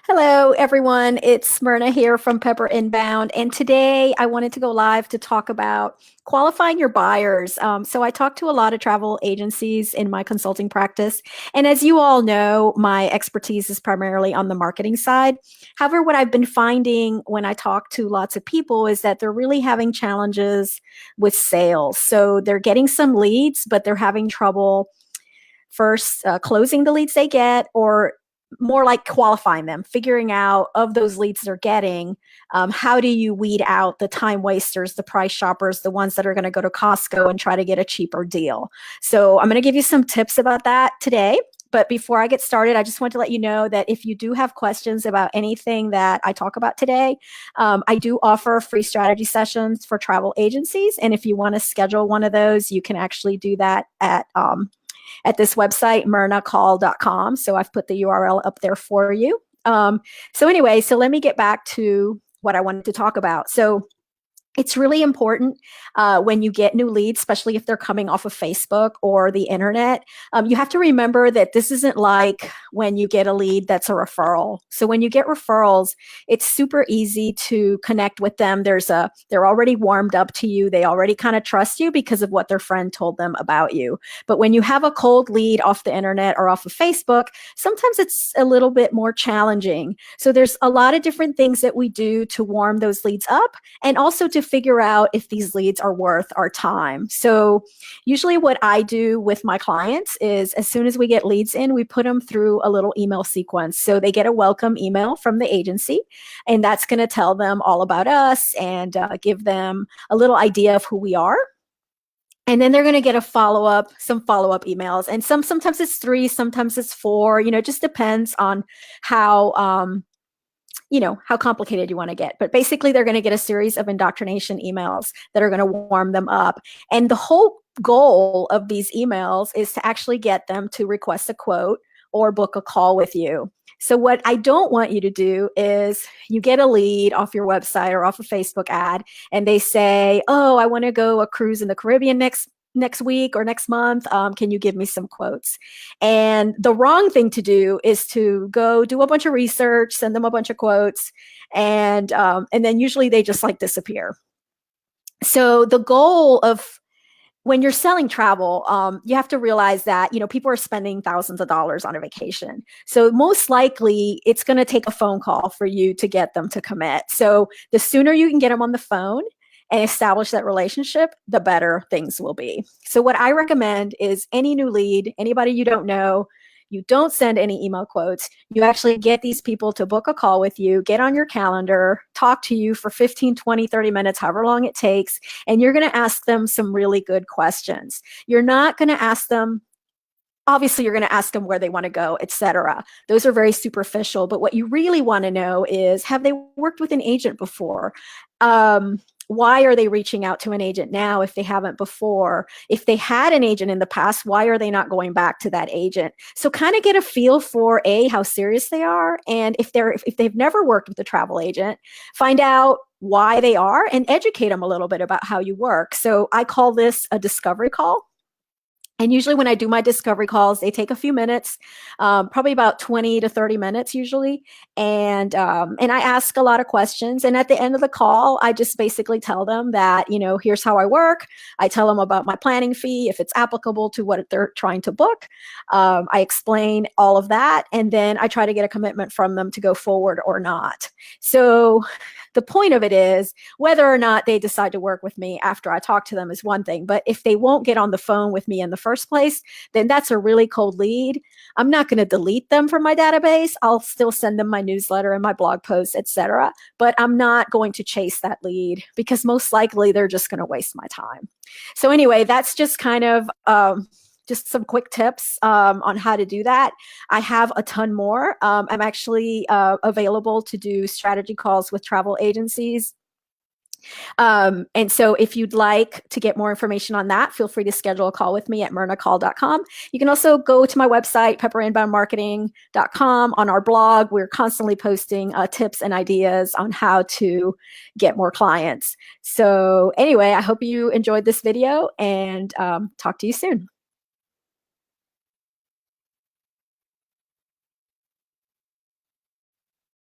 Hello, everyone. It's Myrna here from Pepper Inbound. And today I wanted to go live to talk about qualifying your buyers. So I talk to a lot of travel agencies in my consulting practice. And as you all know, my expertise is primarily on the marketing side. However, what I've been finding when I talk to lots of people is that they're really having challenges with sales. So they're getting some leads, but they're having trouble first closing the leads they get, or more like qualifying them, figuring out of those leads they're getting, how do you weed out the time wasters, the price shoppers, the ones that are going to go to Costco and try to get a cheaper deal. So I'm going to give you some tips about that today. But before I get started, I just want to let you know that if you do have questions about anything that I talk about today, I do offer free strategy sessions for travel agencies. And if you want to schedule one of those, you can actually do that at this website, myrnacall.com. So I've put the URL up there for you. So anyway, so let me get back to what I wanted to talk about. So it's really important when you get new leads, especially if they're coming off of Facebook or the internet. You have to remember that this isn't like when you get a lead that's a referral. So when you get referrals, it's super easy to connect with them. They're already warmed up to you. They already kind of trust you because of what their friend told them about you. But when you have a cold lead off the internet or off of Facebook, sometimes it's a little bit more challenging. So there's a lot of different things that we do to warm those leads up, and also to figure out if these leads are worth our time. So usually what I do with my clients is, as soon as we get leads in, we put them through a little email sequence. So they get a welcome email from the agency, and that's going to tell them all about us and give them a little idea of who we are. And then they're going to get some follow-up emails. And sometimes it's 3, sometimes it's 4, it just depends on how complicated you want to get. But basically, they're going to get a series of indoctrination emails that are going to warm them up. And the whole goal of these emails is to actually get them to request a quote or book a call with you. So what I don't want you to do is you get a lead off your website or off a Facebook ad, and they say, oh, I want to go a cruise in the Caribbean next week or next month. Can you give me some quotes? And the wrong thing to do is to go do a bunch of research, send them a bunch of quotes, and then usually they just like disappear. So the goal of when you're selling travel, you have to realize that, people are spending thousands of dollars on a vacation. So most likely it's going to take a phone call for you to get them to commit. So the sooner you can get them on the phone and establish that relationship, the better things will be. So what I recommend is any new lead, anybody you don't know, you don't send any email quotes. You actually get these people to book a call with you, get on your calendar, talk to you for 15, 20, 30 minutes, however long it takes, and you're going to ask them some really good questions. You're not going to ask them, obviously you're going to ask them where they want to go, etc. Those are very superficial, but what you really want to know is, have they worked with an agent before? Why are they reaching out to an agent now if they haven't before? If they had an agent in the past, why are they not going back to that agent? So kind of get a feel for how serious they are, and if they've never worked with a travel agent, find out why they are and educate them a little bit about how you work. So I call this a discovery call. And usually when I do my discovery calls, they take a few minutes, probably about 20 to 30 minutes usually. And I ask a lot of questions. And at the end of the call, I just basically tell them that, here's how I work. I tell them about my planning fee, if it's applicable to what they're trying to book. I explain all of that. And then I try to get a commitment from them to go forward or not. So the point of it is, whether or not they decide to work with me after I talk to them is one thing, but if they won't get on the phone with me in the first place, then that's a really cold lead. I'm not going to delete them from my database. I'll still send them my newsletter and my blog posts, etc. But I'm not going to chase that lead, because most likely they're just going to waste my time. So anyway, that's just kind of just some quick tips on how to do that. I have a ton more. I'm actually available to do strategy calls with travel agencies. And so if you'd like to get more information on that, feel free to schedule a call with me at myrnacall.com. You can also go to my website, pepperinboundmarketing.com. On our blog, we're constantly posting tips and ideas on how to get more clients. So anyway, I hope you enjoyed this video, and talk to you soon.